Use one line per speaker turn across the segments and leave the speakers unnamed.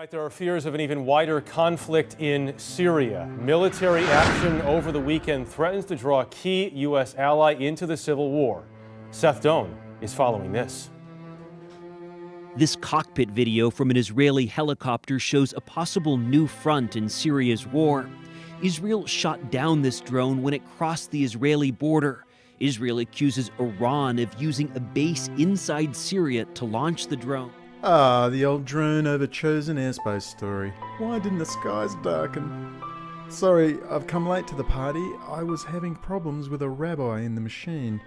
Tonight, there are fears of an even wider conflict in Syria. Military action over the weekend threatens to draw a key U.S. ally into the civil war. Seth Doan is following this.
This cockpit video from an Israeli helicopter shows a possible new front in Syria's war. Israel shot down this drone when it crossed the Israeli border. Israel accuses Iran of using a base inside Syria to launch the drone.
Ah, the old drone over chosen airspace story. Why didn't the skies darken? Sorry, I've come late to the party. I was having problems with a rabbi in the machine.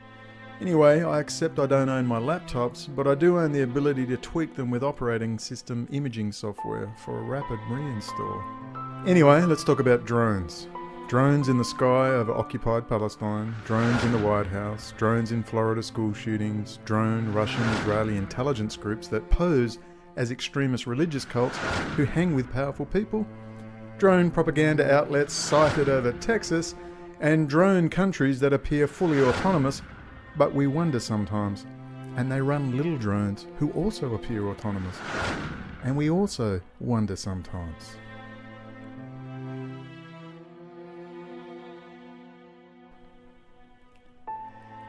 Anyway, I accept I don't own my laptops, but I do own the ability to tweak them with operating system imaging software for a rapid reinstall. Anyway, let's talk about drones. Drones in the sky over occupied Palestine, drones in the White House, drones in Florida school shootings, drone Russian-Israeli intelligence groups that pose as extremist religious cults who hang with powerful people, drone propaganda outlets sighted over Texas, and drone countries that appear fully autonomous, but we wonder sometimes. And they run little drones who also appear autonomous. And we also wonder sometimes.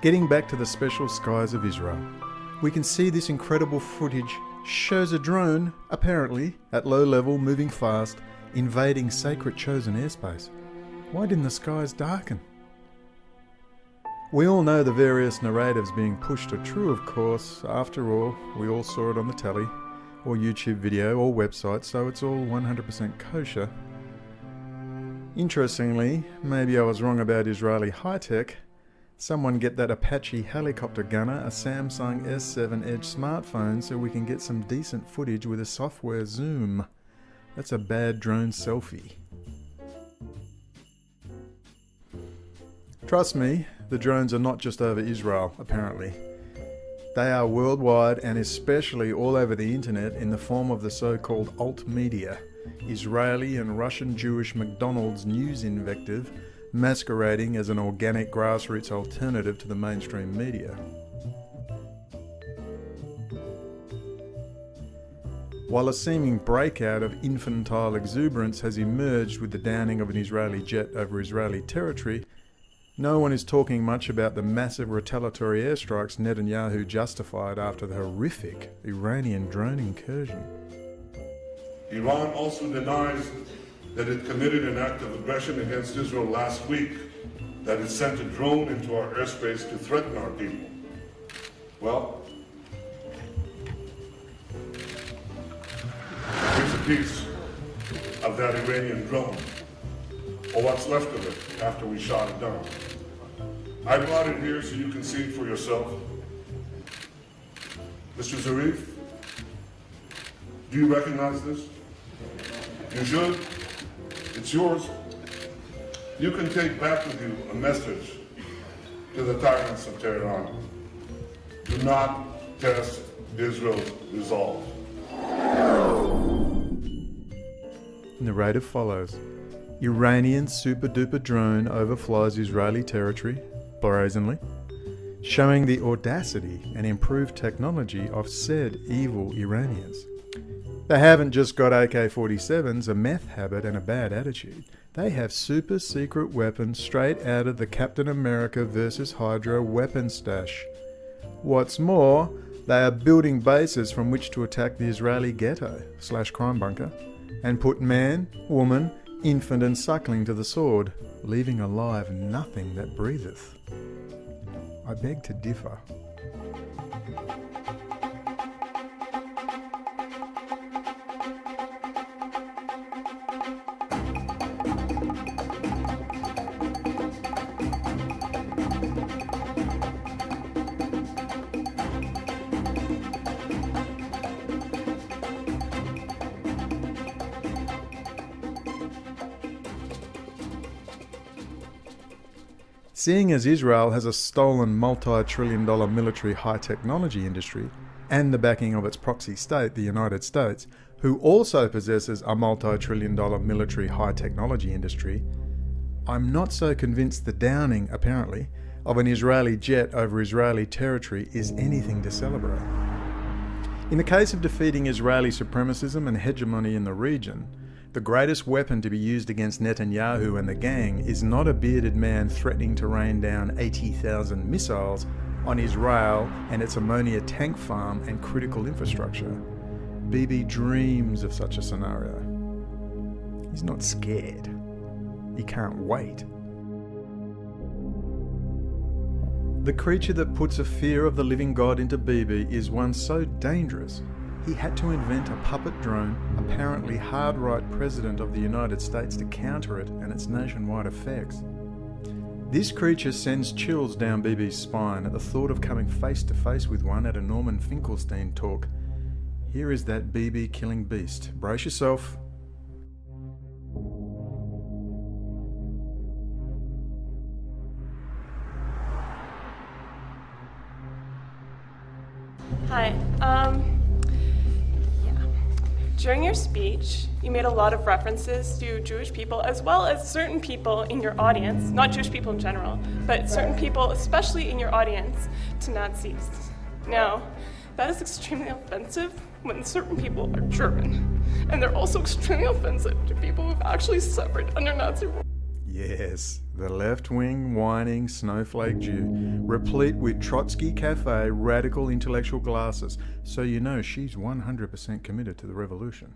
Getting back to the special skies of Israel, we can see this incredible footage shows a drone, apparently, at low level, moving fast, invading sacred chosen airspace. Why didn't the skies darken? We all know the various narratives being pushed are true, of course. After all, we all saw it on the telly, or YouTube video, or website, so it's all 100% kosher. Interestingly, maybe I was wrong about Israeli high-tech. Someone get that Apache helicopter gunner a Samsung S7 Edge smartphone so we can get some decent footage with a software zoom. That's a bad drone selfie. Trust me, the drones are not just over Israel, apparently. They are worldwide and especially all over the internet in the form of the so-called alt media, Israeli and Russian Jewish McDonald's news invective, masquerading as an organic grassroots alternative to the mainstream media. While a seeming breakout of infantile exuberance has emerged with the downing of an Israeli jet over Israeli territory, no one is talking much about the massive retaliatory airstrikes Netanyahu justified after the horrific Iranian drone incursion.
Iran also denies that it committed an act of aggression against Israel last week, that it sent a drone into our airspace to threaten our people. Well, here's a piece of that Iranian drone, or what's left of it after we shot it down. I brought it here so you can see it for yourself. Mr. Zarif, do you recognize this? You should. It's yours. You can take back with you a message to the tyrants of Tehran. Do not test Israel's resolve.
Narrative follows. Iranian super-duper drone overflies Israeli territory, brazenly, showing the audacity and improved technology of said evil Iranians. They haven't just got AK-47s, a meth habit and a bad attitude. They have super secret weapons straight out of the Captain America vs. Hydra weapon stash. What's more, they are building bases from which to attack the Israeli ghetto/crime bunker and put man, woman, infant and suckling to the sword, leaving alive nothing that breatheth. I beg to differ. Seeing as Israel has a stolen multi-trillion-dollar military high-technology industry and the backing of its proxy state, the United States, who also possesses a multi-trillion-dollar military high-technology industry, I'm not so convinced the downing, apparently, of an Israeli jet over Israeli territory is anything to celebrate. In the case of defeating Israeli supremacism and hegemony in the region, the greatest weapon to be used against Netanyahu and the gang is not a bearded man threatening to rain down 80,000 missiles on Israel and its ammonia tank farm and critical infrastructure. Bibi dreams of such a scenario. He's not scared. He can't wait. The creature that puts a fear of the living God into Bibi is one so dangerous, he had to invent a puppet drone, apparently hard-right president of the United States, to counter it and its nationwide effects. This creature sends chills down Bibi's spine at the thought of coming face to face with one at a Norman Finkelstein talk. Here is that Bibi killing beast. Brace yourself.
Hi. During your speech, you made a lot of references to Jewish people as well as certain people in your audience, not Jewish people in general, but certain people, especially in your audience, to Nazis. Now, that is extremely offensive when certain people are German, and they're also extremely offensive to people who've actually suffered under Nazi rule.
Yes, the left-wing whining snowflake Jew, replete with Trotsky Cafe radical intellectual glasses, so you know she's 100% committed to the revolution.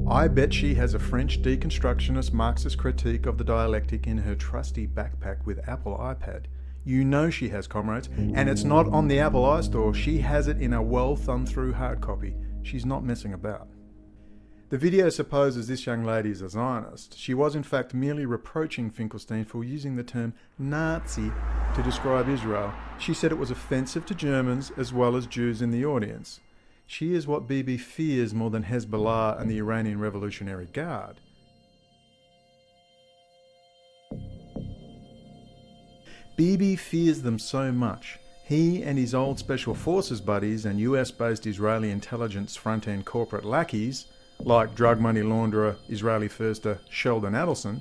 I bet she has a French deconstructionist Marxist critique of the dialectic in her trusty backpack with Apple iPad. You know she has, comrades, and it's not on the Apple iStore, she has it in a well-thumbed-through hard copy. She's not messing about. The video supposes this young lady is a Zionist. She was in fact merely reproaching Finkelstein for using the term Nazi to describe Israel. She said it was offensive to Germans as well as Jews in the audience. She is what Bibi fears more than Hezbollah and the Iranian Revolutionary Guard. Bibi fears them so much. He and his old Special Forces buddies and US-based Israeli intelligence front-end corporate lackeys, like drug money launderer, Israeli firster Sheldon Adelson,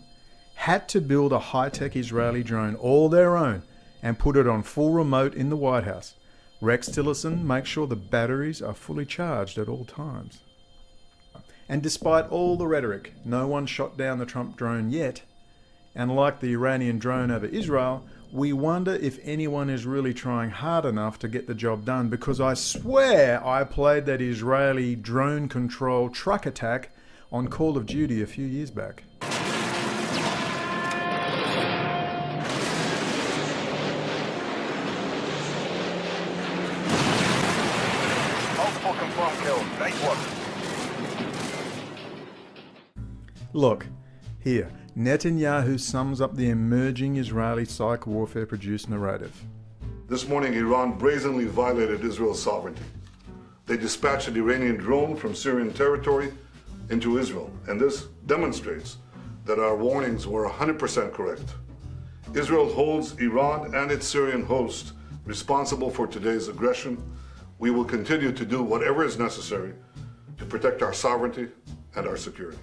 had to build a high-tech Israeli drone all their own and put it on full remote in the White House. Rex Tillerson makes sure the batteries are fully charged at all times. And despite all the rhetoric, no one shot down the Trump drone yet, and like the Iranian drone over Israel, we wonder if anyone is really trying hard enough to get the job done, because I swear I played that Israeli drone control truck attack on Call of Duty a few years back.
Multiple confirmed kills. Nice work.
Look, here. Netanyahu sums up the emerging Israeli psych warfare-produced narrative.
This morning, Iran brazenly violated Israel's sovereignty. They dispatched an Iranian drone from Syrian territory into Israel, and this demonstrates that our warnings were 100% correct. Israel holds Iran and its Syrian host responsible for today's aggression. We will continue to do whatever is necessary to protect our sovereignty and our security.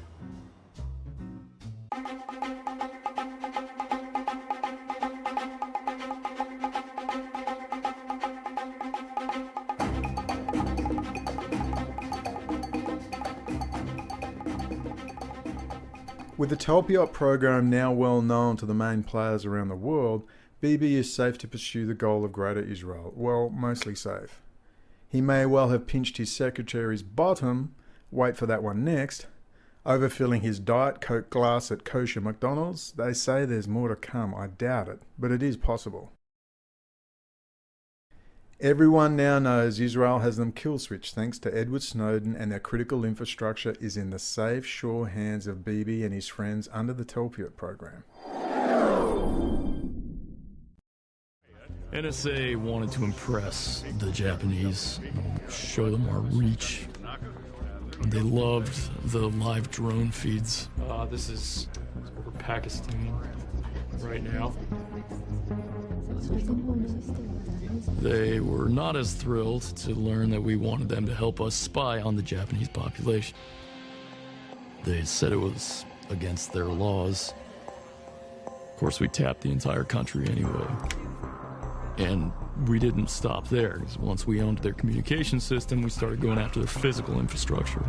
With the Talpiot program now well known to the main players around the world, Bibi is safe to pursue the goal of Greater Israel. Well, mostly safe. He may well have pinched his secretary's bottom, wait for that one next, overfilling his Diet Coke glass at kosher McDonald's. They say there's more to come. I doubt it, but it is possible. Everyone now knows Israel has them kill switched thanks to Edward Snowden, and their critical infrastructure is in the safe, sure hands of Bibi and his friends under the Talpiot program.
NSA wanted to impress the Japanese, show them our reach. They loved the live drone feeds.
This is over Pakistan right now.
They were not as thrilled to learn that we wanted them to help us spy on the Japanese population. They said it was against their laws. Of course, we tapped the entire country anyway. And we didn't stop there, because once we owned their communication system, we started going after their physical infrastructure.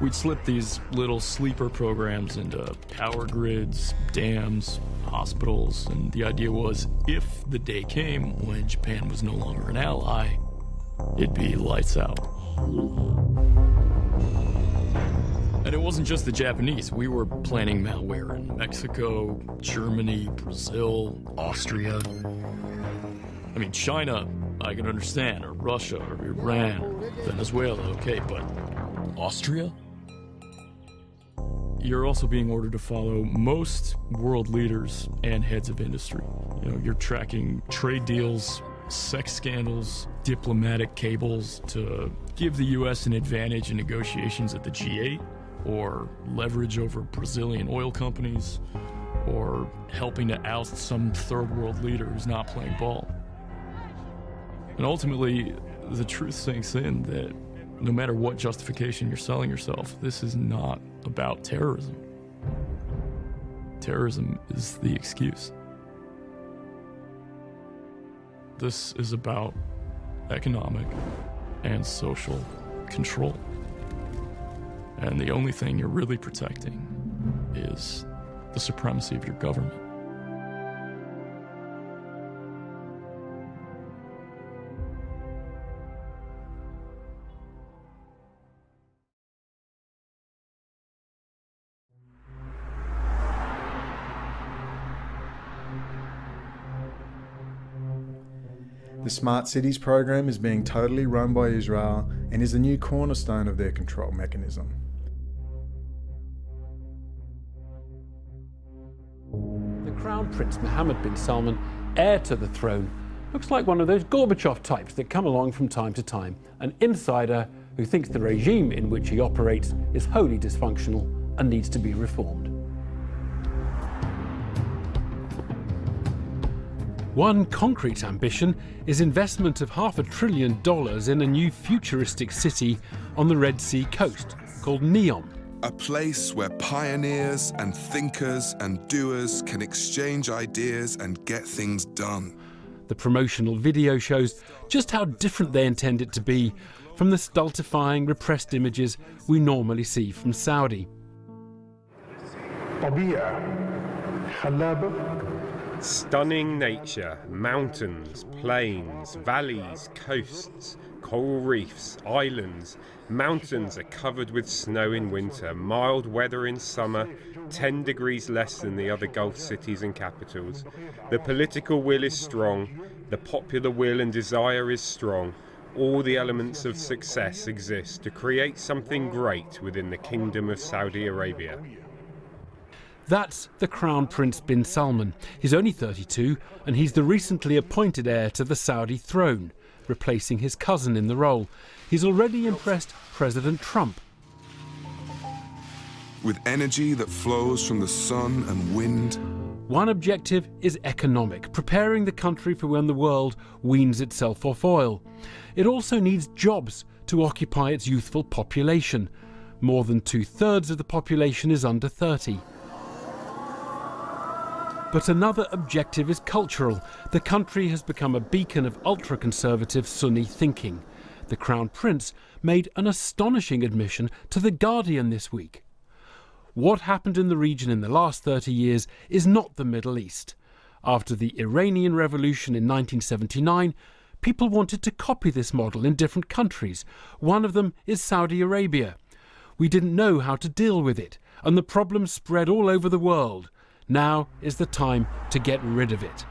We'd slip these little sleeper programs into power grids, dams, hospitals, and the idea was if the day came when Japan was no longer an ally, it'd be lights out. And it wasn't just the Japanese. We were planning malware in Mexico, Germany, Brazil, Austria. I mean, China, I can understand, or Russia, or Iran, or Venezuela, okay, but Austria? You're also being ordered to follow most world leaders and heads of industry. You know, you're tracking trade deals, sex scandals, diplomatic cables to give the U.S. an advantage in negotiations at the G8, or leverage over Brazilian oil companies, or helping to oust some third world leader who's not playing ball. And ultimately, the truth sinks in that no matter what justification you're selling yourself, this is not about terrorism. Terrorism is the excuse. This is about economic and social control. And the only thing you're really protecting is the supremacy of your government.
The Smart Cities program is being totally run by Israel and is the new cornerstone of their control mechanism.
The Crown Prince Mohammed bin Salman, heir to the throne, looks like one of those Gorbachev types that come along from time to time, an insider who thinks the regime in which he operates is wholly dysfunctional and needs to be reformed. One concrete ambition is investment of $500 billion in a new futuristic city on the Red Sea coast called Neom.
A place where pioneers and thinkers and doers can exchange ideas and get things done.
The promotional video shows just how different they intend it to be from the stultifying, repressed images we normally see from Saudi.
Stunning nature, mountains, plains, valleys, coasts, coral reefs, islands. Mountains are covered with snow in winter, mild weather in summer, 10 degrees less than the other Gulf cities and capitals. The political will is strong, the popular will and desire is strong. All the elements of success exist to create something great within the Kingdom of Saudi Arabia.
That's the Crown Prince bin Salman. He's only 32 and he's the recently appointed heir to the Saudi throne, replacing his cousin in the role. He's already impressed President Trump.
With energy that flows from the sun and wind.
One objective is economic, preparing the country for when the world weans itself off oil. It also needs jobs to occupy its youthful population. More than 2/3 of the population is under 30. But another objective is cultural. The country has become a beacon of ultra-conservative Sunni thinking. The Crown Prince made an astonishing admission to The Guardian this week. What happened in the region in the last 30 years is not the Middle East. After the Iranian Revolution in 1979, people wanted to copy this model in different countries. One of them is Saudi Arabia. We didn't know how to deal with it, and the problem spread all over the world. Now is the time to get rid of it.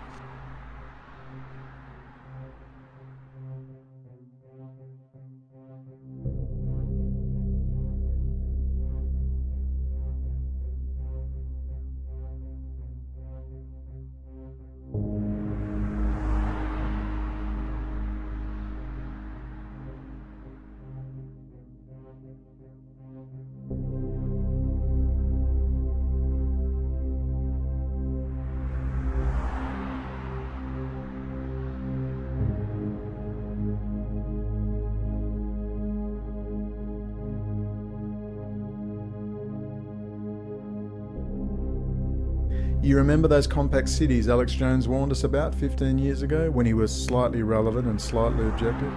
You remember those compact cities Alex Jones warned us about 15 years ago when he was slightly relevant and slightly objective?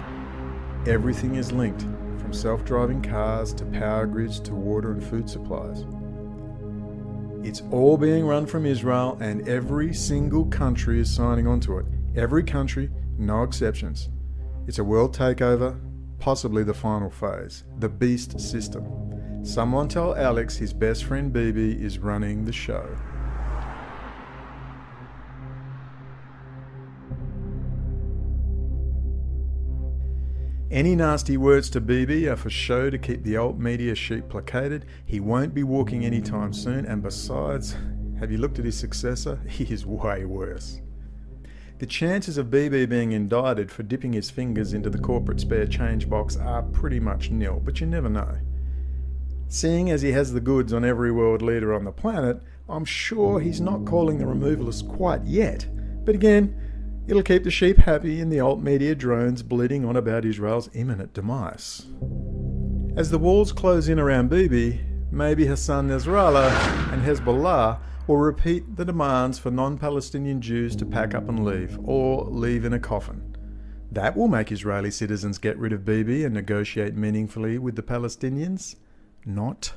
Everything is linked, from self-driving cars to power grids to water and food supplies. It's all being run from Israel, and every single country is signing on to it. Every country, no exceptions. It's a world takeover, possibly the final phase, the beast system. Someone tell Alex his best friend Bibi is running the show. Any nasty words to Bibi are for show to keep the alt media sheep placated. He won't be walking anytime soon, and besides, have you looked at his successor? He is way worse. The chances of Bibi being indicted for dipping his fingers into the corporate spare change box are pretty much nil, but you never know. Seeing as he has the goods on every world leader on the planet, I'm sure he's not calling the removalists quite yet. But again, it'll keep the sheep happy and the alt media drones bleating on about Israel's imminent demise. As the walls close in around Bibi, maybe Hassan Nasrallah and Hezbollah will repeat the demands for non-Palestinian Jews to pack up and leave, or leave in a coffin. That will make Israeli citizens get rid of Bibi and negotiate meaningfully with the Palestinians? Not.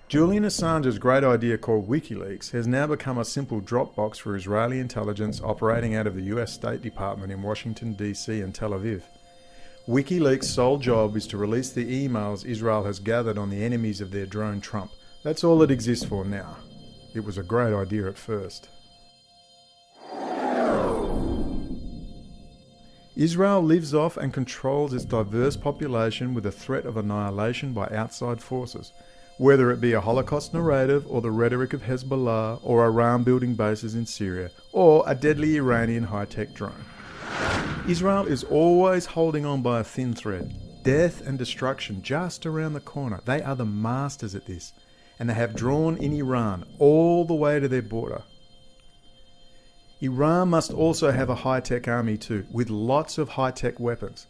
Julian Assange's great idea called WikiLeaks has now become a simple Dropbox for Israeli intelligence operating out of the US State Department in Washington, D.C. and Tel Aviv. WikiLeaks' sole job is to release the emails Israel has gathered on the enemies of their drone Trump. That's all it exists for now. It was a great idea at first. Israel lives off and controls its diverse population with a threat of annihilation by outside forces, whether it be a Holocaust narrative or the rhetoric of Hezbollah or Iran building bases in Syria or a deadly Iranian high-tech drone. Israel is always holding on by a thin thread. Death and destruction just around the corner. They are the masters at this, and they have drawn in Iran all the way to their border. Iran must also have a high-tech army too, with lots of high-tech weapons.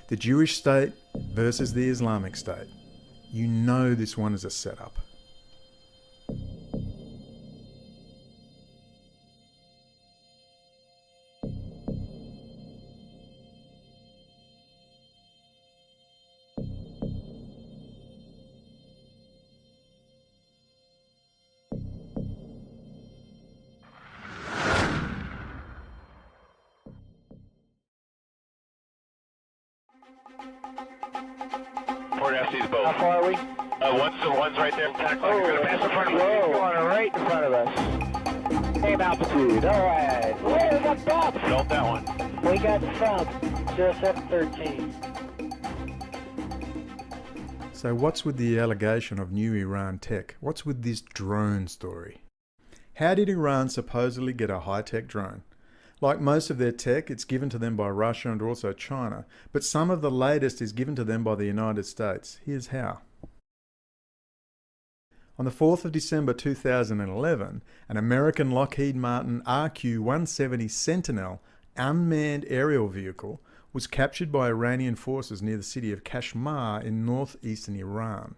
The Jewish state versus the Islamic state. You know this one is a setup.
How far are we? One's right there. Tackling. You're gonna pass in front of us. Whoa, going right in front of us. Same altitude. All right. Whoa, we got bumps. Felt that one. We got some. 0713.
So what's with the allegation of new Iran tech? What's with this drone story? How did Iran supposedly get a high-tech drone? Like most of their tech, it's given to them by Russia and also China, but some of the latest is given to them by the United States. Here's how. On the 4th of December 2011, an American Lockheed Martin RQ-170 Sentinel unmanned aerial vehicle was captured by Iranian forces near the city of Kashmar in northeastern Iran.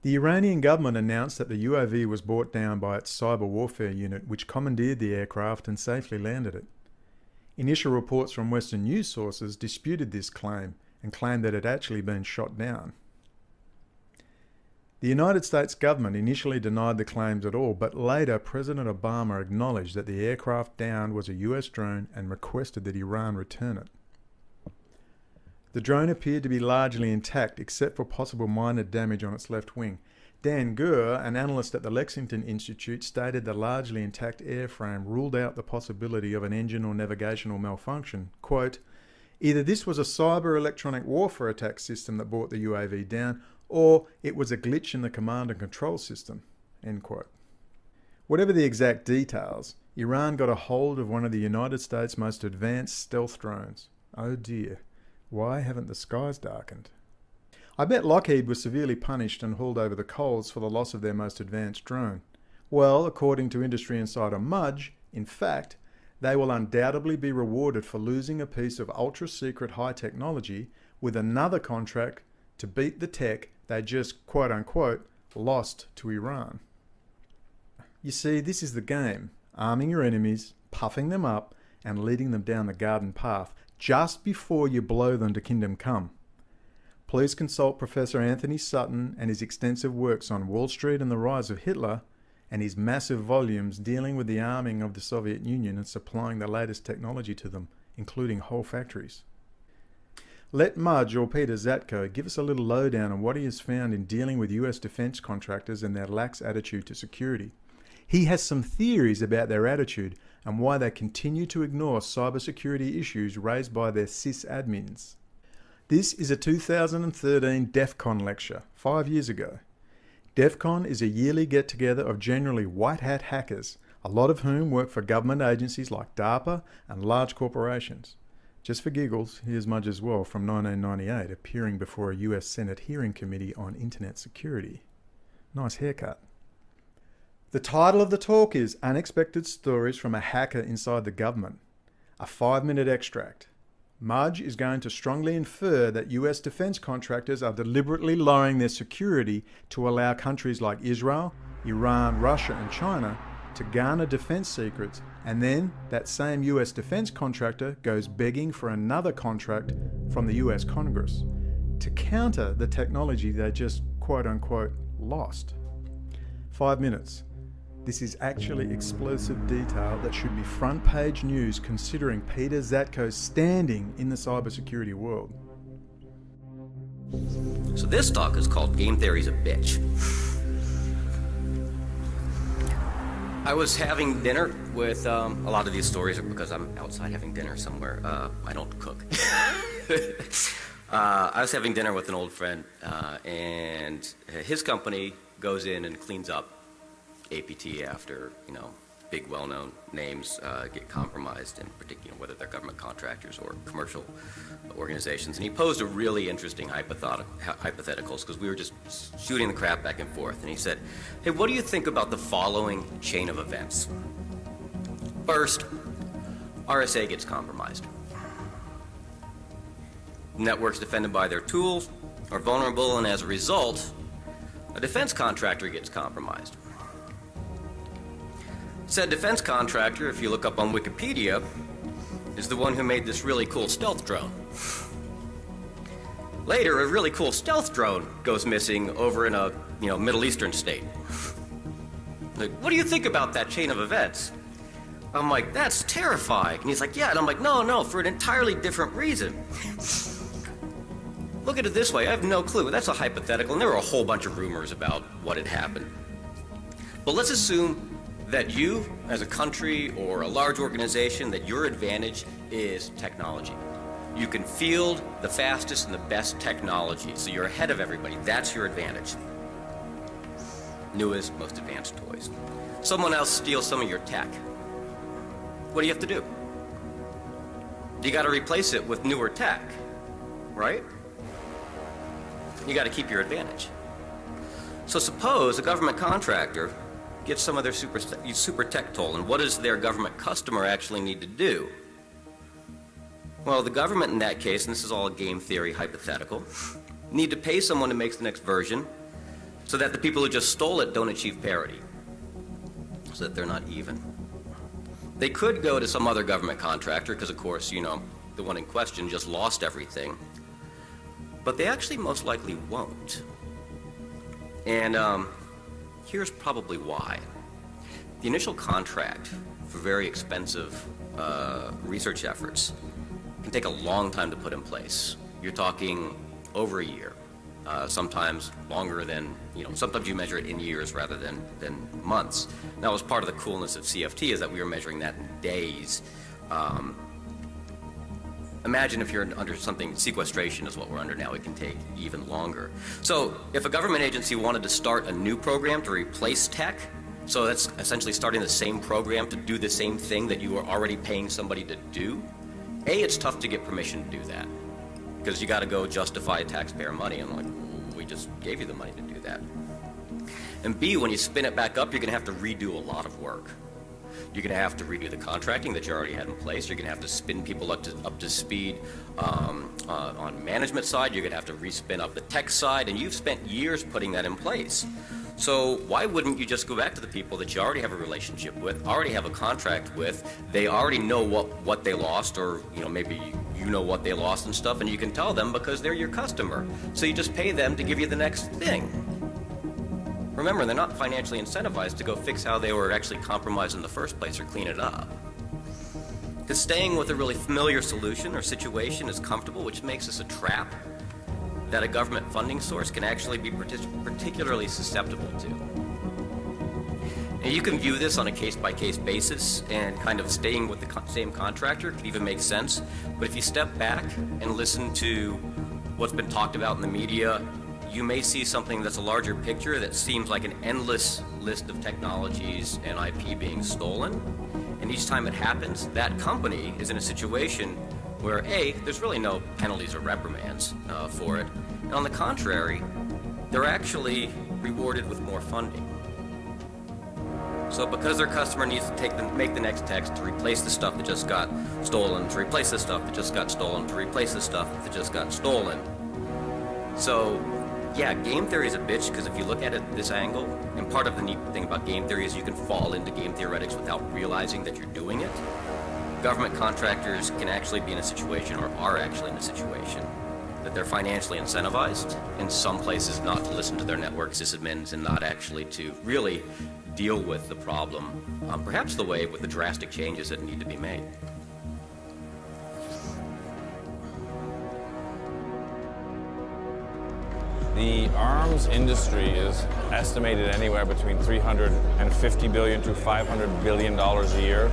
The Iranian government announced that the UAV was brought down by its cyber warfare unit, which commandeered the aircraft and safely landed it. Initial reports from Western news sources disputed this claim and claimed that it had actually been shot down. The United States government initially denied the claims at all, but later President Obama acknowledged that the aircraft downed was a US drone and requested that Iran return it. The drone appeared to be largely intact except for possible minor damage on its left wing. Dan Gurr, an analyst at the Lexington Institute, stated the largely intact airframe ruled out the possibility of an engine or navigational malfunction. Quote, either this was a cyber electronic warfare attack system that brought the UAV down, or it was a glitch in the command and control system. End quote. Whatever the exact details, Iran got a hold of one of the United States' most advanced stealth drones. Oh dear. Why haven't the skies darkened? I bet Lockheed was severely punished and hauled over the coals for the loss of their most advanced drone. Well, according to industry insider Mudge, in fact, they will undoubtedly be rewarded for losing a piece of ultra-secret high technology with another contract to beat the tech they just, quote-unquote, lost to Iran. You see, this is the game, arming your enemies, puffing them up, and leading them down the garden path just before you blow them to kingdom come. Please consult Professor Anthony Sutton and his extensive works on Wall Street and the rise of Hitler, and his massive volumes dealing with the arming of the Soviet Union and supplying the latest technology to them, including whole factories. Let Mudge or Peter Zatko give us a little lowdown on what he has found in dealing with US defense contractors and their lax attitude to security. He has some theories about their attitude and why they continue to ignore cybersecurity issues raised by their sysadmins. This is a 2013 DEF CON lecture, 5 years ago. DEF CON is a yearly get-together of generally white-hat hackers, a lot of whom work for government agencies like DARPA and large corporations. Just for giggles, here's Mudge as well from 1998, appearing before a US Senate hearing committee on internet security. Nice haircut. The title of the talk is Unexpected Stories from a Hacker Inside the Government, a 5-minute extract. Mudge is going to strongly infer that US defense contractors are deliberately lowering their security to allow countries like Israel, Iran, Russia and China to garner defense secrets, and then that same US defense contractor goes begging for another contract from the US Congress to counter the technology they just quote-unquote lost. 5 minutes. This is actually explosive detail that should be front-page news considering Peter Zatko's standing in the cybersecurity world.
So this talk is called Game Theory's a Bitch. I was having dinner with, a lot of these stories are because I'm outside having dinner somewhere. I don't cook. I was having dinner with an old friend, and his company goes in and cleans up APT after, big well-known names get compromised, in particular whether they're government contractors or commercial organizations. And he posed a really interesting hypotheticals because we were just shooting the crap back and forth. And he said, hey, what do you think about the following chain of events? First, RSA gets compromised. Networks defended by their tools are vulnerable, and as a result, a defense contractor gets compromised. Said defense contractor, if you look up on Wikipedia, is the one who made this really cool stealth drone. Later, a really cool stealth drone goes missing over in a, Middle Eastern state. Like, what do you think about that chain of events? I'm like, that's terrifying. And he's like, yeah. And I'm like, no, for an entirely different reason. Look at it this way, I have no clue. That's a hypothetical, and there were a whole bunch of rumors about what had happened. But let's assume that you, as a country or a large organization, that your advantage is technology. You can field the fastest and the best technology, so you're ahead of everybody. That's your advantage. Newest, most advanced toys. Someone else steals some of your tech. What do you have to do? You got to replace it with newer tech, right? You got to keep your advantage. So suppose a government contractor gets some of their super tech toll, and what does their government customer actually need to do? Well, the government in that case, and this is all a game theory hypothetical, need to pay someone to make the next version so that the people who just stole it don't achieve parity, so that they're not even. They could go to some other government contractor because, of course, the one in question just lost everything, but they actually most likely won't. And here's probably why. The initial contract for very expensive research efforts can take a long time to put in place. You're talking over a year, sometimes longer than, sometimes you measure it in years rather than months. That was part of the coolness of CFT, is that we were measuring that in days. Imagine if you're under something, sequestration is what we're under now, it can take even longer. So if a government agency wanted to start a new program to replace tech, so that's essentially starting the same program to do the same thing that you were already paying somebody to do, A, it's tough to get permission to do that, because you got to go justify taxpayer money, and we just gave you the money to do that. And B, when you spin it back up, you're going to have to redo a lot of work. You're going to have to redo the contracting that you already had in place. You're going to have to spin people up to speed on management side. You're going to have to respin up the tech side, and you've spent years putting that in place. So why wouldn't you just go back to the people that you already have a relationship with, already have a contract with? They already know what they lost, or maybe you know what they lost and stuff, and you can tell them because they're your customer. So you just pay them to give you the next thing. Remember, they're not financially incentivized to go fix how they were actually compromised in the first place or clean it up. Because staying with a really familiar solution or situation is comfortable, which makes us a trap that a government funding source can actually be particularly susceptible to. And you can view this on a case-by-case basis, and kind of staying with the same contractor could even make sense. But if you step back and listen to what's been talked about in the media, you may see something that's a larger picture that seems like an endless list of technologies and IP being stolen. And each time it happens, that company is in a situation where A, there's really no penalties or reprimands for it. And on the contrary, they're actually rewarded with more funding. So because their customer needs to make the next text to replace the stuff that just got stolen, to replace the stuff that just got stolen, to replace the stuff that just got stolen. So yeah, game theory is a bitch, because if you look at it this angle, and part of the neat thing about game theory is you can fall into game theoretics without realizing that you're doing it. Government contractors can actually be in a situation, or are actually in a situation, that they're financially incentivized in some places not to listen to their network sysadmins and not actually to really deal with the problem, perhaps the way with the drastic changes that need to be made.
The arms industry is estimated anywhere between $350 billion to $500 billion a year.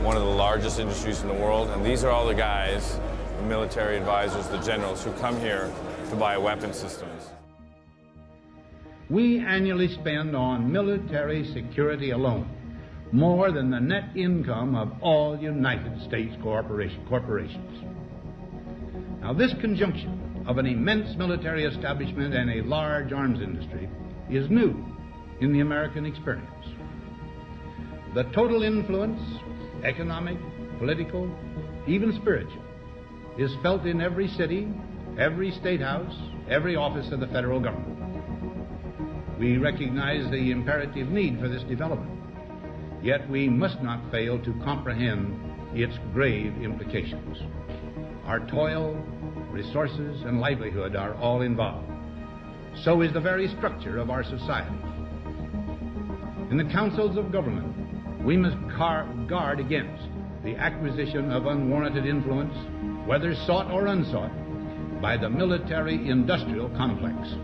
One of the largest industries in the world, and these are all the guys, the military advisors, the generals, who come here to buy weapon systems.
We annually spend on military security alone more than the net income of all United States corporations. Now, this conjunction of an immense military establishment and a large arms industry is new in the American experience. The total influence, economic, political, even spiritual, is felt in every city, every state house, every office of the federal government. We recognize the imperative need for this development, yet we must not fail to comprehend its grave implications. Our toil, resources, and livelihood are all involved. So is the very structure of our society. In the councils of government, we must guard against the acquisition of unwarranted influence, whether sought or unsought, by the military-industrial complex.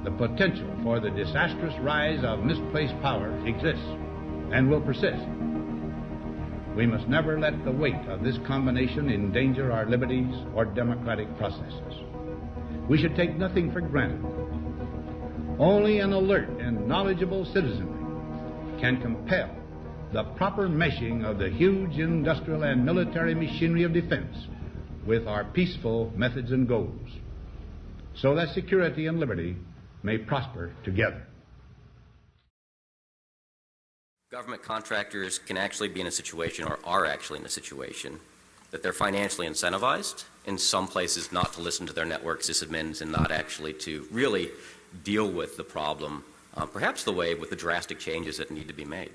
The potential for the disastrous rise of misplaced power exists and will persist. We must never let the weight of this combination endanger our liberties or democratic processes. We should take nothing for granted. Only an alert and knowledgeable citizenry can compel the proper meshing of the huge industrial and military machinery of defense with our peaceful methods and goals, so that security and liberty may prosper together.
Government contractors can actually be in a situation, or are actually in a situation, that they're financially incentivized in some places not to listen to their network sysadmins and not actually to really deal with the problem, perhaps the way with the drastic changes that need to be made.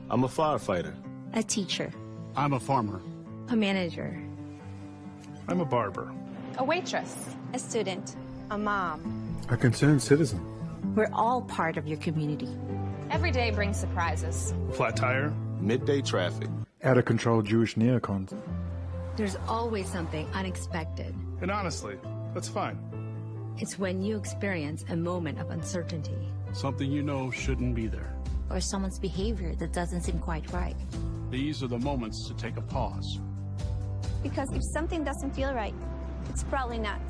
I'm a firefighter.
A teacher.
I'm a farmer.
A manager.
I'm a barber.
A waitress.
A student.
A mom.
A concerned citizen.
We're all part of your community.
Every day brings surprises.
Flat tire.
Midday traffic.
Out of control Jewish neocons.
There's always something unexpected.
And honestly, that's fine.
It's when you experience a moment of uncertainty.
Something you know shouldn't be there.
Or someone's behavior that doesn't seem quite right.
These are the moments to take a pause.
Because if something doesn't feel right, it's probably not.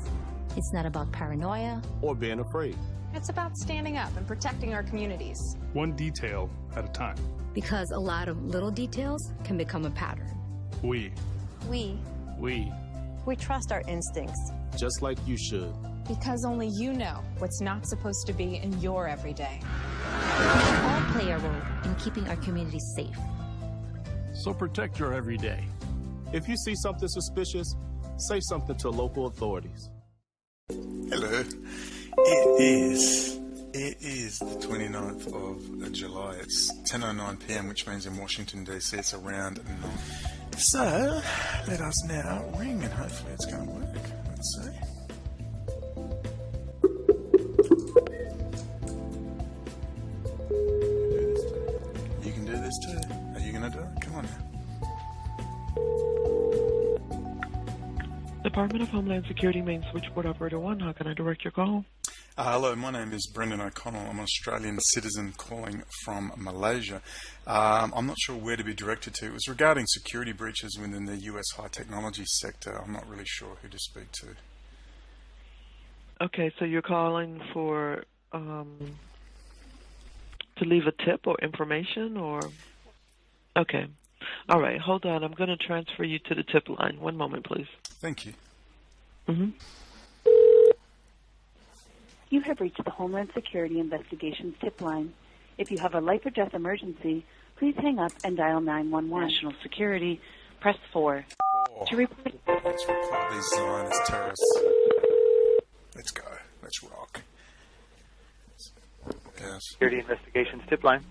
It's not about paranoia.
Or being afraid.
It's about standing up and protecting our communities.
One detail at a time.
Because a lot of little details can become a pattern.
We
We
trust our instincts.
just like you should.
Because only you know what's not supposed to be in your everyday.
We all play a role in keeping our communities safe.
So protect your everyday.
If you see something suspicious, say something to local authorities.
Hello. It is the 29th of July. It's 10:09 p.m., which means in Washington, D.C. it's around 9. So, let us now ring and hopefully it's going to work. Let's see. You can do this too. Are you going to do it? Come on now.
Department of Homeland Security, main switchboard operator 1. How can I direct your call?
Hello, my name is Brendan O'Connell. I'm an Australian citizen calling from Malaysia. I'm not sure where to be directed to. It was regarding security breaches within the US high technology sector. I'm not really sure who to speak to.
Okay, so you're calling for to leave a tip or information, or? Okay. All right, hold on. I'm going to transfer you to the tip line. One moment, please.
Thank you.
Mm-hmm.
You have reached the Homeland Security Investigations tip line. If you have a life or death emergency, please hang up and dial 911. National Security, press 4. To report.
Let's report these Zionist terrorists. Let's go. Let's rock. Yes.
Security Investigations tip line.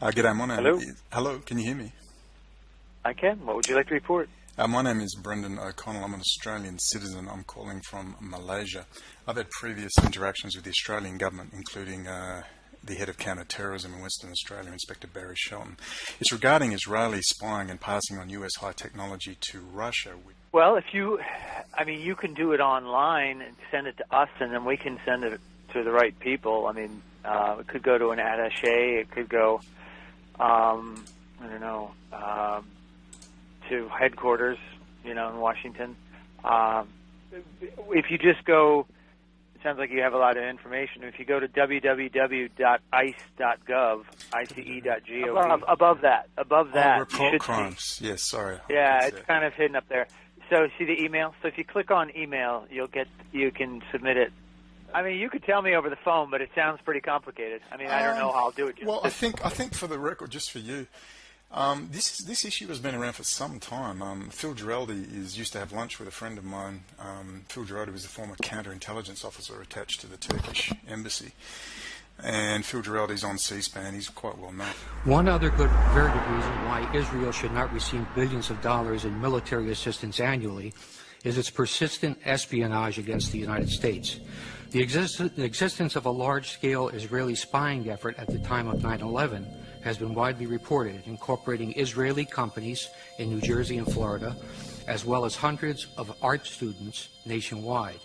G'day, my name
Hello?
is... Hello, can you hear me?
I can. What would you like to report?
My name is Brendan O'Connell. I'm an Australian citizen. I'm calling from Malaysia. I've had previous interactions with the Australian government, including the head of counter-terrorism in Western Australia, Inspector Barry Shelton. It's regarding Israeli spying and passing on US high technology to Russia.
Well, you can do it online and send it to us, and then we can send it to the right people. I mean, it could go to an attaché. It could go, to headquarters, in Washington. If you just go, it sounds like you have a lot of information. If you go to www.ice.gov, ice.gov, above that,
report crimes. Yes, sorry.
Yeah, it's kind of hidden up there. So see the email. So if you click on email, you can submit it. I mean, you could tell me over the phone, but it sounds pretty complicated. I mean, I don't know how I'll do it.
Well, I think for the record, just for you. This issue has been around for some time. Phil Giraldi used to have lunch with a friend of mine. Phil Giraldi was a former counterintelligence officer attached to the Turkish embassy. And Phil Giraldi's on C-SPAN. He's quite well known.
One other very good reason why Israel should not receive billions of dollars in military assistance annually is its persistent espionage against the United States. The existence of a large-scale Israeli spying effort at the time of 9/11 has been widely reported, incorporating Israeli companies in New Jersey and Florida, as well as hundreds of art students nationwide.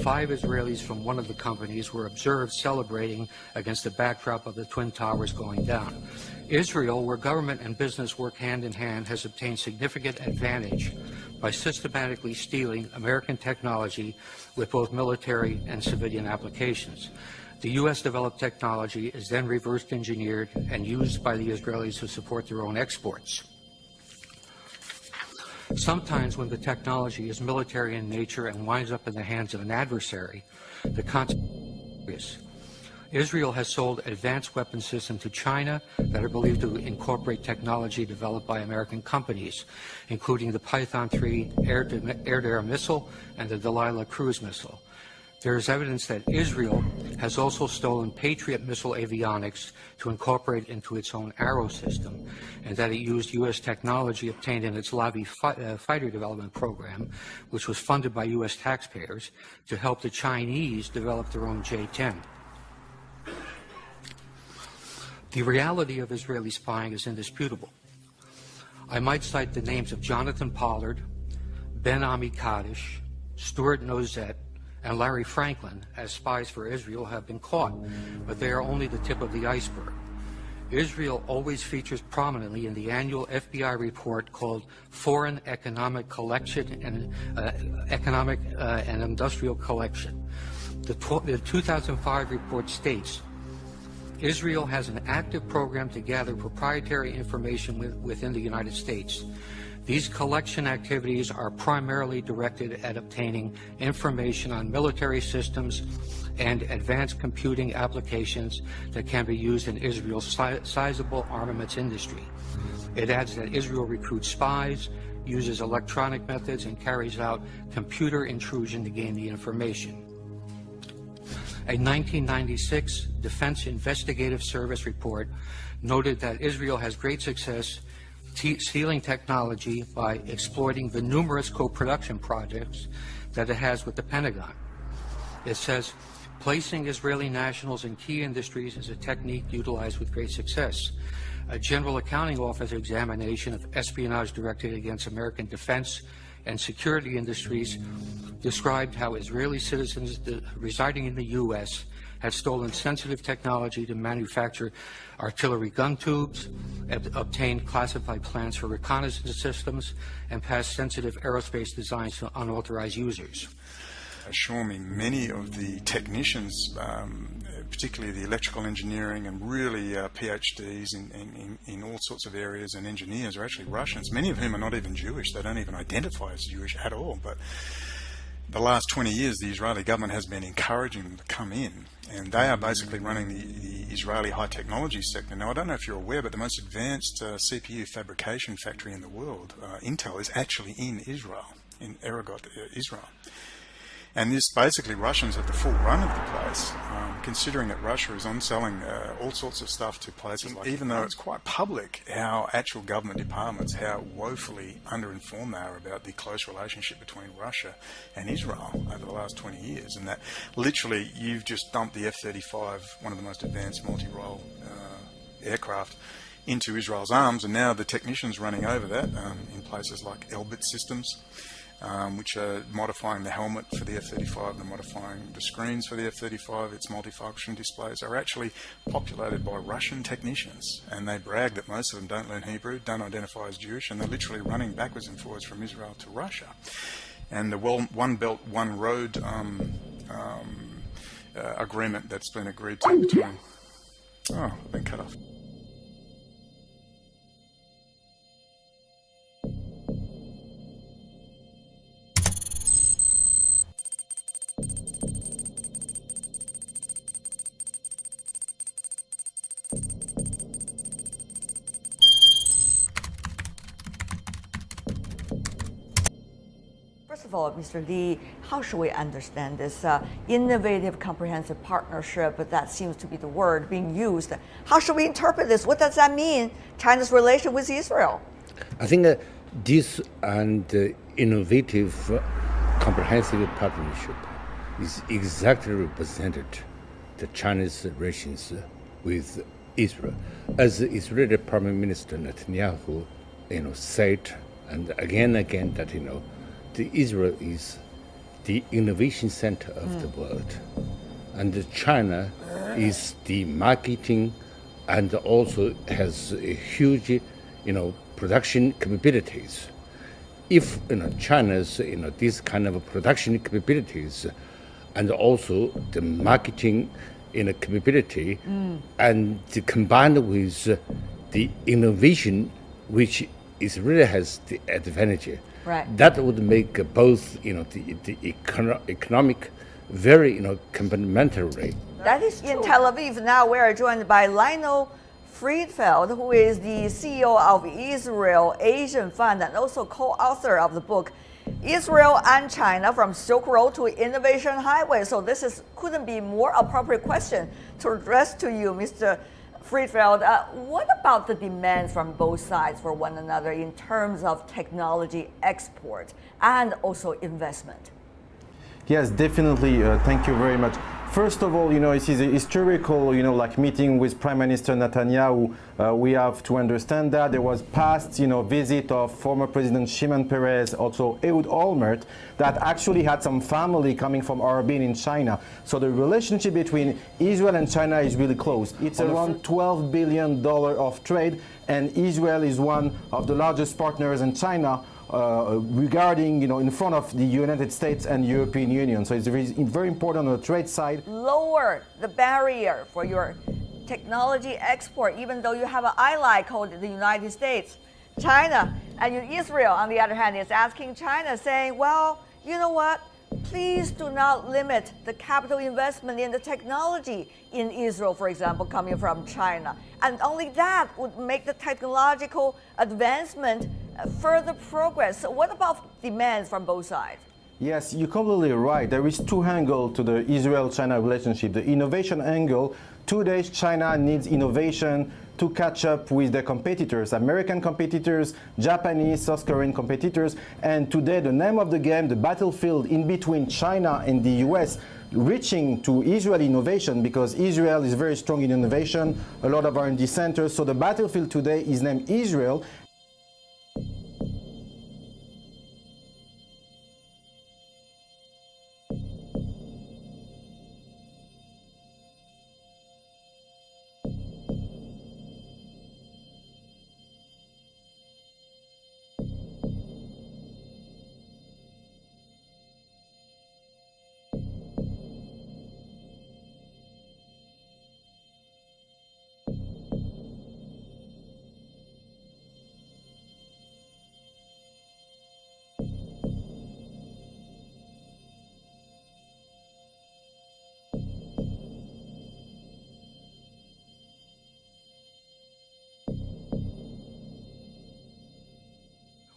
5 Israelis from one of the companies were observed celebrating against the backdrop of the Twin Towers going down. Israel, where government and business work hand in hand, has obtained significant advantage by systematically stealing American technology with both military and civilian applications. The U.S. developed technology is then reverse engineered and used by the Israelis to support their own exports. Sometimes when the technology is military in nature and winds up in the hands of an adversary, the consequence is Israel has sold advanced weapon systems to China that are believed to incorporate technology developed by American companies, including the Python 3 air-to-air missile and the Delilah cruise missile. There is evidence that Israel has also stolen Patriot missile avionics to incorporate into its own Arrow system, and that it used U.S. technology obtained in its Lavi fighter development program, which was funded by U.S. taxpayers, to help the Chinese develop their own J-10. The reality of Israeli spying is indisputable. I might cite the names of Jonathan Pollard, Ben Ami Kaddish, Stuart Nozet, and Larry Franklin as spies for Israel have been caught, but they are only the tip of the iceberg. Israel always features prominently in the annual FBI report called Foreign Economic Collection and Economic and Industrial Collection. The 2005 report states, Israel has an active program to gather proprietary information within the United States. These collection activities are primarily directed at obtaining information on military systems and advanced computing applications that can be used in Israel's sizable armaments industry. It adds that Israel recruits spies, uses electronic methods, and carries out computer intrusion to gain the information. A 1996 Defense Investigative Service report noted that Israel has great success stealing technology by exploiting the numerous co-production projects that it has with the Pentagon. It says, placing Israeli nationals in key industries is a technique utilized with great success. A General Accounting Office examination of espionage directed against American defense and security industries described how Israeli citizens residing in the U.S. had stolen sensitive technology to manufacture artillery gun tubes, obtained classified plans for reconnaissance systems, and passed sensitive aerospace designs to unauthorized users.
Assure me many of the technicians, particularly the electrical engineering and really PhDs in all sorts of areas and engineers are actually Russians, many of whom are not even Jewish. They don't even identify as Jewish at all. But the last 20 years, the Israeli government has been encouraging them to come in, and they are basically running the Israeli high technology sector. Now, I don't know if you're aware, but the most advanced CPU fabrication factory in the world, Intel, is actually in Israel, in Eragot, Israel. And this basically, Russians have the full run of the place, considering that Russia is on selling all sorts of stuff to places like, even though it's quite public, how actual government departments, how woefully underinformed they are about the close relationship between Russia and Israel over the last 20 years. And that literally you've just dumped the F-35, one of the most advanced multi-role aircraft, into Israel's arms, and now the technicians running over that in places like Elbit Systems, which are modifying the helmet for the F-35, they're modifying the screens for the F-35, its multifunction displays are actually populated by Russian technicians, and they brag that most of them don't learn Hebrew, don't identify as Jewish, and they're literally running backwards and forwards from Israel to Russia. And the One Belt, One Road agreement that's been agreed to between... Oh, I've been cut off.
First of all, Mr. Li, how should we understand this innovative, comprehensive partnership, but that seems to be the word being used? How should we interpret this? What does that mean, China's relation with Israel?
I think this and innovative, comprehensive partnership is exactly represented the Chinese relations with Israel. As the Israeli Prime Minister Netanyahu, said, and again that, the Israel is the innovation center of the world, and China is the marketing, and also has a huge, production capabilities. If China's this kind of production capabilities, and also the marketing capability, and combined with the innovation, which Israel has the advantage.
Right.
That would make both, the economic very, complementary.
That is in Tel Aviv. Now we are joined by Lionel Friedfeld, who is the CEO of Israel Asian Fund and also co-author of the book Israel and China from Silk Road to Innovation Highway. So this couldn't be more appropriate question to address to you, Mr. Friedfeld. What about the demand from both sides for one another in terms of technology export and also investment?
Yes, definitely. Thank you very much. First of all, it is a historical, meeting with Prime Minister Netanyahu. We have to understand that there was past, visit of former President Shimon Peres, also Ehud Olmert, that actually had some family coming from Harbin in China. So the relationship between Israel and China is really close. It's around $12 billion of trade, and Israel is one of the largest partners in China. Regarding, in front of the United States and European Union. So it's very important on the trade side.
Lower the barrier for your technology export, even though you have an ally called the United States. China. And Israel, on the other hand, is asking China, saying, well, you know what? Please do not limit the capital investment in the technology in Israel, for example, coming from China. And only that would make the technological advancement further progress. So what about demands from both sides?
Yes, you're completely right. There is two angles to the Israel-China relationship. The innovation angle, today China needs innovation to catch up with their competitors, American competitors, Japanese, South Korean competitors. And today the name of the game, the battlefield in between China and the US, reaching to Israel innovation, because Israel is very strong in innovation, a lot of R&D centers. So the battlefield today is named Israel.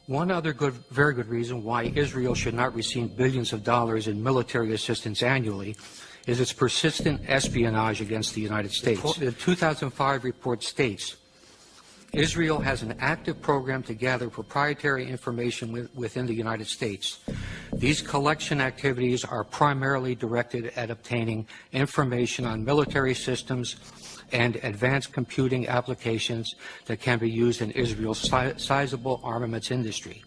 One other very good reason why Israel should not receive billions of dollars in military assistance annually is its persistent espionage against the United States. The 2005 report states, Israel has an active program to gather proprietary information within the United States. These collection activities are primarily directed at obtaining information on military systems and advanced computing applications that can be used in Israel's sizable armaments industry.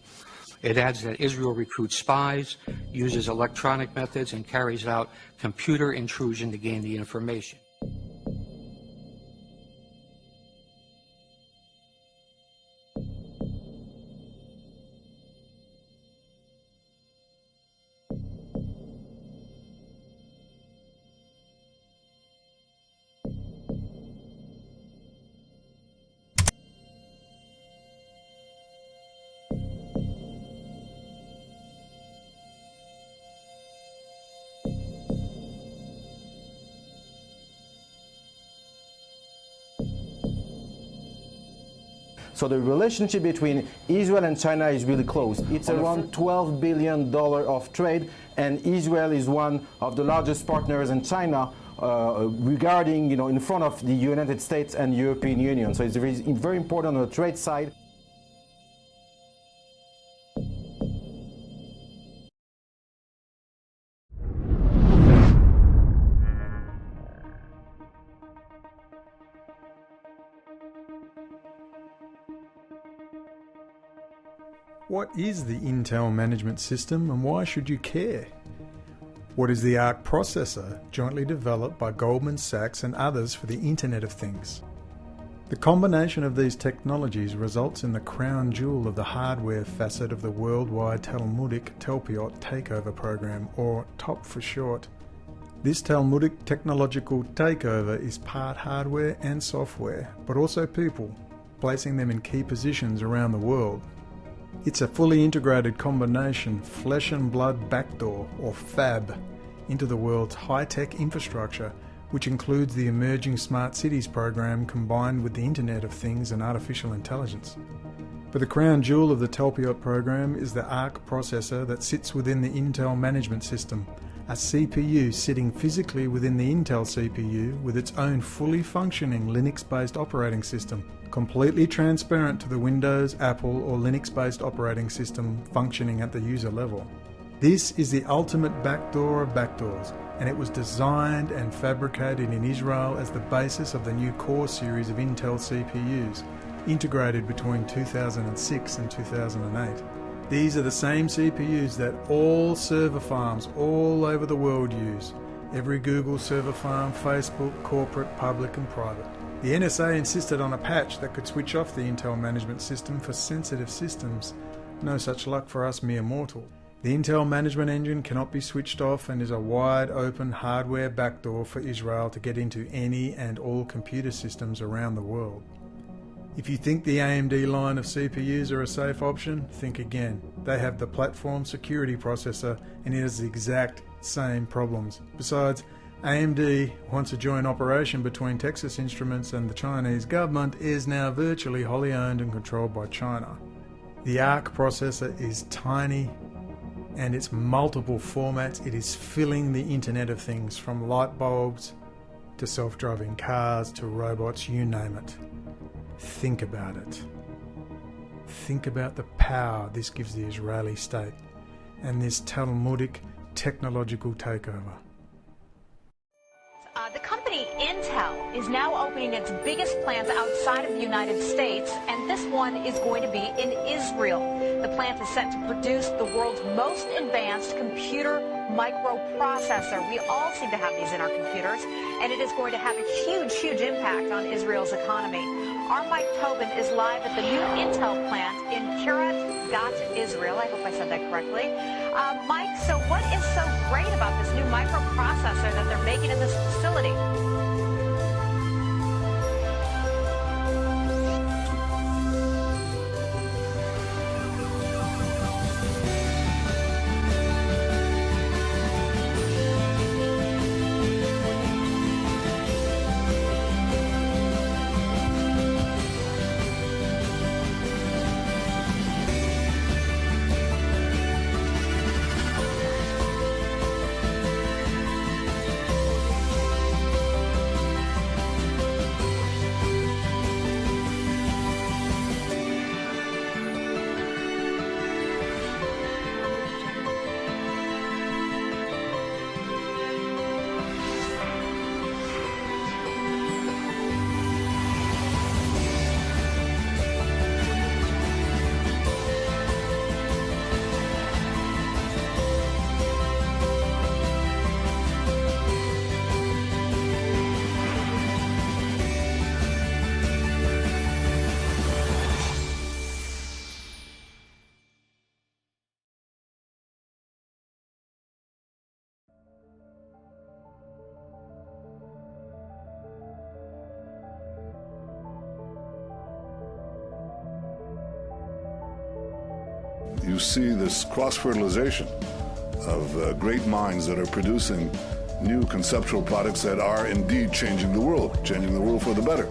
It adds that Israel recruits spies, uses electronic methods, and carries out computer intrusion to gain the information.
So the relationship between Israel and China is really close. It's around $12 billion of trade, and Israel is one of the largest partners in China regarding, in front of the United States and European Union. So it's very important on the trade side.
What is the Intel Management System and why should you care? What is the ARC processor, jointly developed by Goldman Sachs and others for the Internet of Things? The combination of these technologies results in the crown jewel of the hardware facet of the worldwide Talmudic Telpiot takeover program, or TOP for short. This Talmudic technological takeover is part hardware and software, but also people, placing them in key positions around the world. It's a fully integrated combination flesh and blood backdoor, or FAB, into the world's high-tech infrastructure, which includes the emerging Smart Cities program combined with the Internet of Things and artificial intelligence. But the crown jewel of the Telpiot program is the ARC processor that sits within the Intel Management System, a CPU sitting physically within the Intel CPU with its own fully functioning Linux-based operating system, completely transparent to the Windows, Apple or Linux-based operating system functioning at the user level. This is the ultimate backdoor of backdoors, and it was designed and fabricated in Israel as the basis of the new Core series of Intel CPUs, integrated between 2006 and 2008. These are the same CPUs that all server farms all over the world use. Every Google server farm, Facebook, corporate, public and private. The NSA insisted on a patch that could switch off the Intel Management System for sensitive systems. No such luck for us mere mortals. The Intel Management Engine cannot be switched off and is a wide open hardware backdoor for Israel to get into any and all computer systems around the world. If you think the AMD line of CPUs are a safe option, think again. They have the platform security processor and it has the exact same problems. Besides, AMD, once a joint operation between Texas Instruments and the Chinese government, is now virtually wholly owned and controlled by China. The ARC processor is tiny and its multiple formats. It is filling the Internet of Things, from light bulbs to self-driving cars to robots, you name it. Think about it. Think about the power this gives the Israeli state and this Talmudic technological takeover.
The company Intel is now opening its biggest plant outside of the United States, and this one is going to be in Israel. The plant is set to produce the world's most advanced computer microprocessor. We all seem to have these in our computers, and it is going to have a huge, huge impact on Israel's economy. Our Mike Tobin is live at the new Intel plant in Kiryat Gat, Israel. I hope I said that correctly. Mike, so what is so great about this new microprocessor that they're making in this facility?
You see this cross-fertilization of great minds that are producing new conceptual products that are indeed changing the world for the better.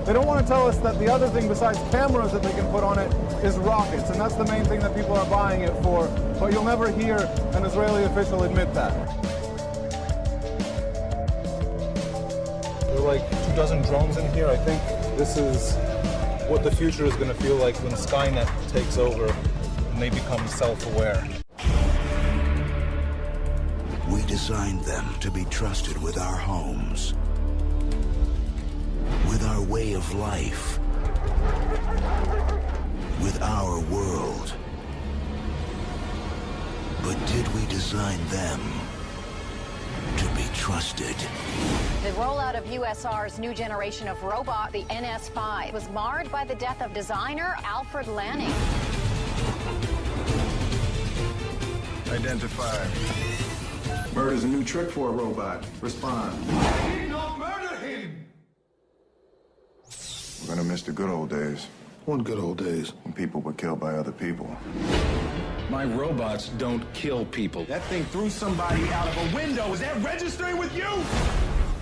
They don't want to tell us that the other thing besides cameras that they can put on it is rockets, and that's the main thing that people are buying it for, but you'll never hear an Israeli official admit that. There are like 24 drones in here. I think this is what the future is going to feel like when Skynet takes over and they become self-aware.
We designed them to be trusted with our homes, with our way of life, with our world. But did we design them to be trusted?
The rollout of USR's new generation of robot, the NS5, was marred by the death of designer Alfred Lanning.
Identified. Murder's a new trick for a robot. Respond.
Don't murder him!
We're gonna miss the good old days.
What good old days?
When people were killed by other people.
My robots don't kill people. That thing threw somebody out of a window. Is that registering with you?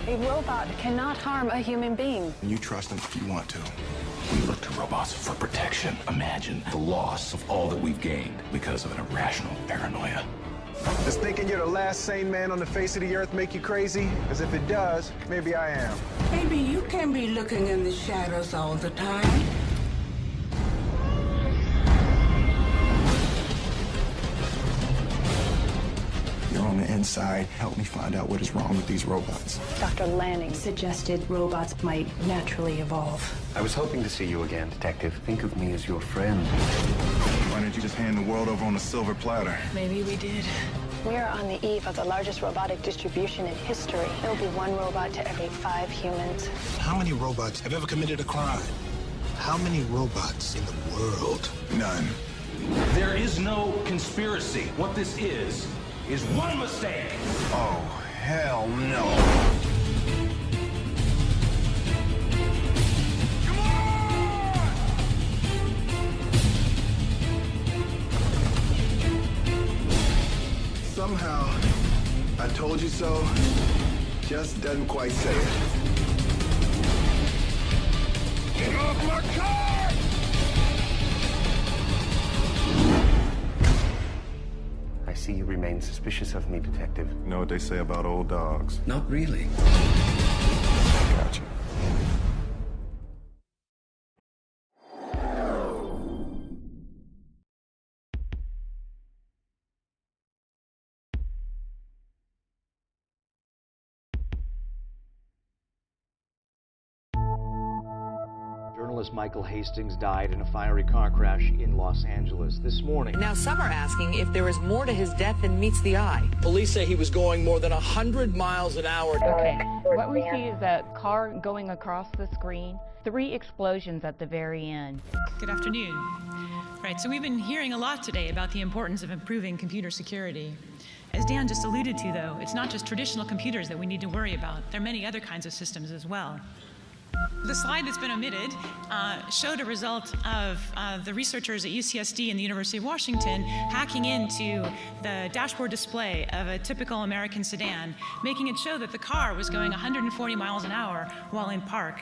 A robot cannot harm a human being.
You trust them if you want to.
We look to robots for protection. Imagine the loss of all that we've gained because of an irrational paranoia.
Does thinking you're the last sane man on the face of the earth make you crazy? Because if it does, maybe I am.
Maybe you can be looking in the shadows all the time.
You're on the inside. Help me find out what is wrong with these robots.
Dr. Lanning suggested robots might naturally evolve.
I was hoping to see you again, Detective. Think of me as your friend.
Why didn't you just hand the world over on a silver platter?
Maybe we did.
We're on the eve of the largest robotic distribution in history. There will be one robot to every 5 humans.
How many robots have ever committed a crime? How many robots in the world? None.
There is no conspiracy. What this is one mistake.
Oh, hell no.
Somehow, I told you so just doesn't quite say it.
Get off my car!
I see you remain suspicious of me, Detective.
You know what they say about old dogs?
Not really.
Gotcha.
Journalist Michael Hastings died in a fiery car crash in Los Angeles this morning.
Now some are asking if there is more to his death than meets the eye.
Police say he was going more than 100 miles an hour.
Okay, what we see is a car going across the screen, 3 explosions at the very end.
Good afternoon. Right, so we've been hearing a lot today about the importance of improving computer security. As Dan just alluded to, though, it's not just traditional computers that we need to worry about. There are many other kinds of systems as well. The slide that's been omitted showed a result of the researchers at UCSD and the University of Washington hacking into the dashboard display of a typical American sedan, making it show that the car was going 140 miles an hour while in park.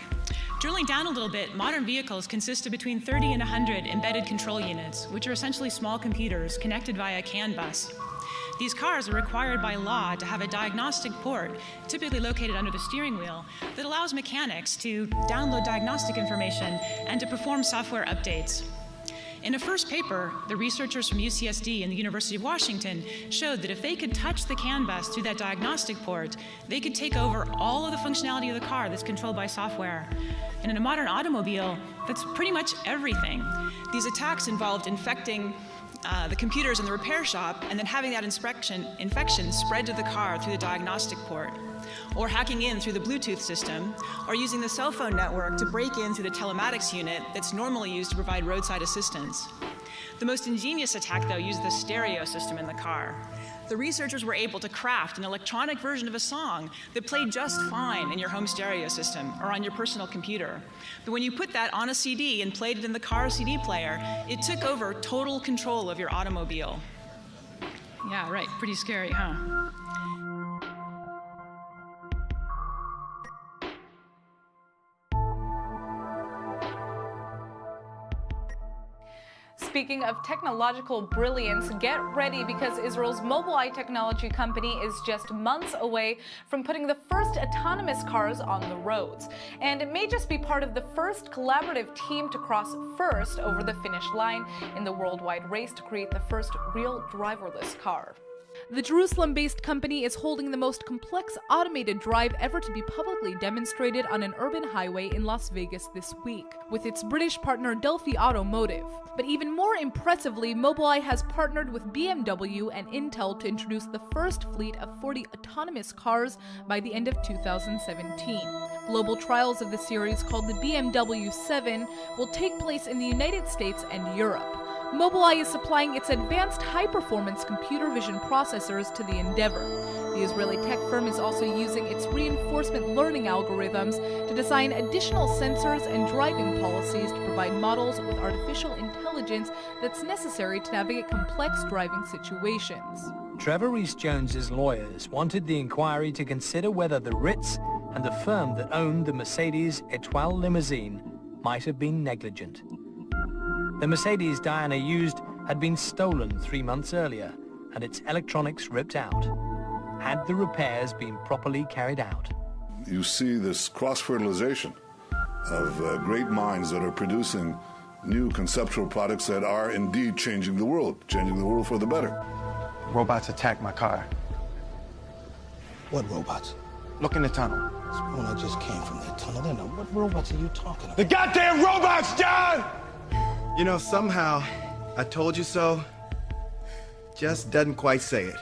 Drilling down a little bit, modern vehicles consist of between 30 and 100 embedded control units, which are essentially small computers connected via CAN bus. These cars are required by law to have a diagnostic port, typically located under the steering wheel, that allows mechanics to download diagnostic information and to perform software updates. In a first paper, the researchers from UCSD and the University of Washington showed that if they could touch the CAN bus through that diagnostic port, they could take over all of the functionality of the car that's controlled by software. And in a modern automobile, that's pretty much everything. These attacks involved infecting the computers in the repair shop and then having that infection spread to the car through the diagnostic port, or hacking in through the Bluetooth system, or using the cell phone network to break in through the telematics unit that's normally used to provide roadside assistance. The most ingenious attack, though, used the stereo system in the car. The researchers were able to craft an electronic version of a song that played just fine in your home stereo system or on your personal computer. But when you put that on a CD and played it in the car CD player, it took over total control of your automobile. Yeah, right, pretty scary, huh?
Speaking of technological brilliance, get ready because Israel's Mobileye technology company is just months away from putting the first autonomous cars on the roads. And it may just be part of the first collaborative team to cross first over the finish line in the worldwide race to create the first real driverless car. The Jerusalem-based company is holding the most complex automated drive ever to be publicly demonstrated on an urban highway in Las Vegas this week, with its British partner Delphi Automotive. But even more impressively, Mobileye has partnered with BMW and Intel to introduce the first fleet of 40 autonomous cars by the end of 2017. Global trials of the series, called the BMW 7, will take place in the United States and Europe. Mobileye is supplying its advanced high-performance computer vision processors to the endeavor. The Israeli tech firm is also using its reinforcement learning algorithms to design additional sensors and driving policies to provide models with artificial intelligence that's necessary to navigate complex driving situations.
Trevor Rees-Jones's lawyers wanted the inquiry to consider whether the Ritz and the firm that owned the Mercedes Etoile limousine might have been negligent. The Mercedes Diana used had been stolen 3 months earlier and its electronics ripped out. Had the repairs been properly carried out?
You see this cross-fertilization of great minds that are producing new conceptual products that are indeed changing the world for the better.
Robots attacked my car.
What robots?
Look in the tunnel.
When I just came from that tunnel, then what robots are you talking about?
The goddamn robots, John! You know, somehow, I told you so just doesn't quite say it.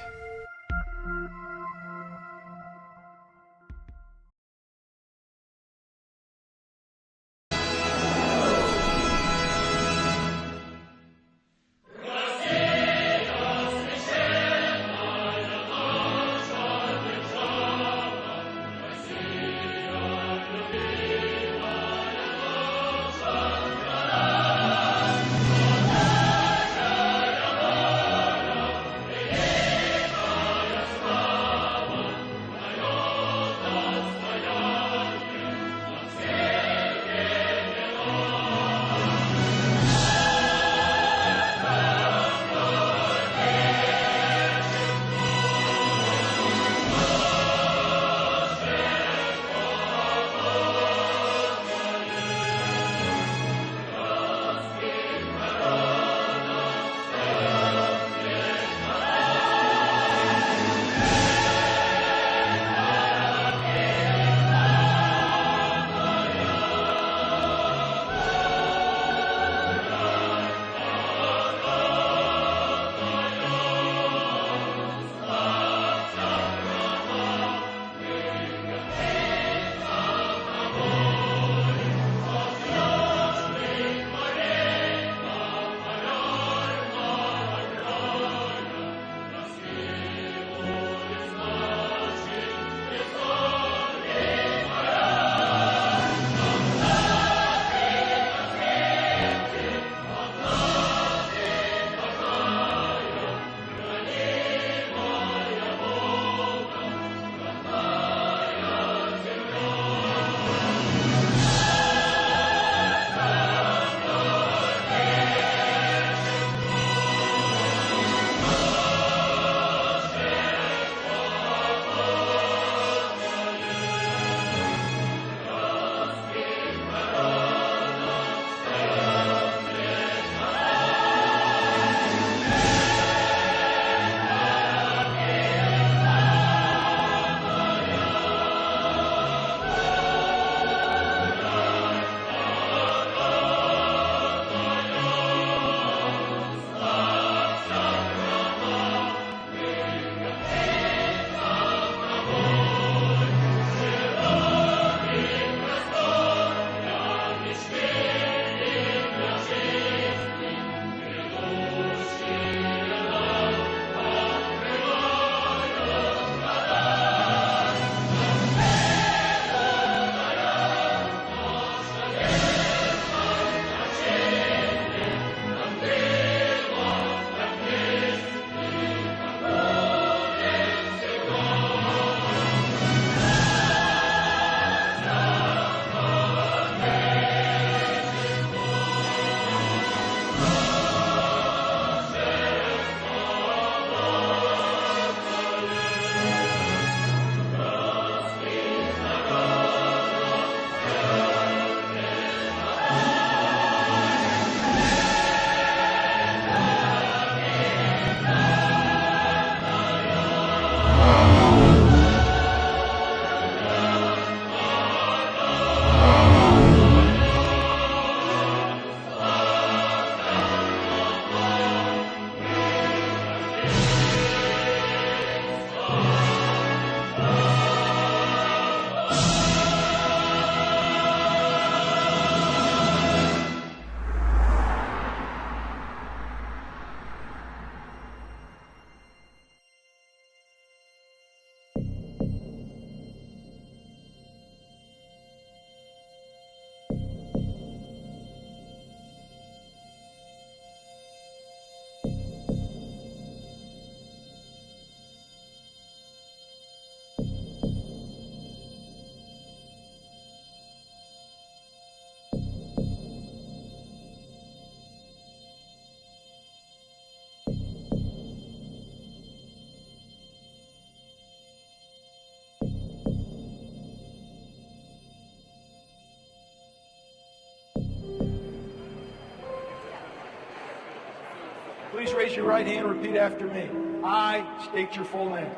Please raise your right hand and repeat after me. I state your full name.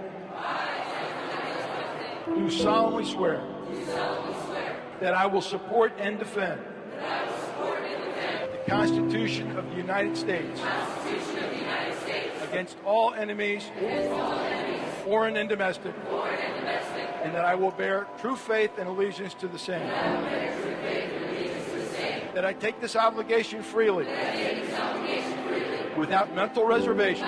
Do solemnly swear that I will support and defend the Constitution of the United States against all enemies, foreign and domestic, and that I will bear true faith and allegiance to the same. That I take this obligation freely, without mental reservation,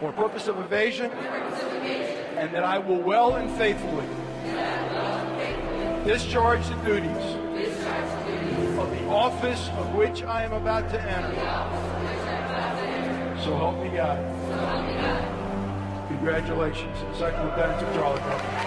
for purpose of evasion, and that I will well and faithfully discharge the duties of the office of which I am about to enter. So help me God. Congratulations, Second Lieutenant of Charlie Company.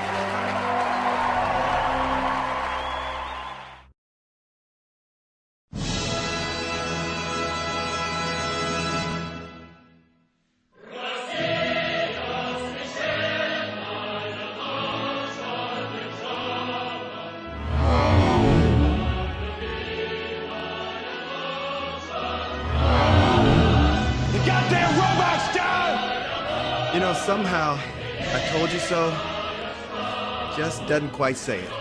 You know, somehow, I told you so just doesn't quite say it.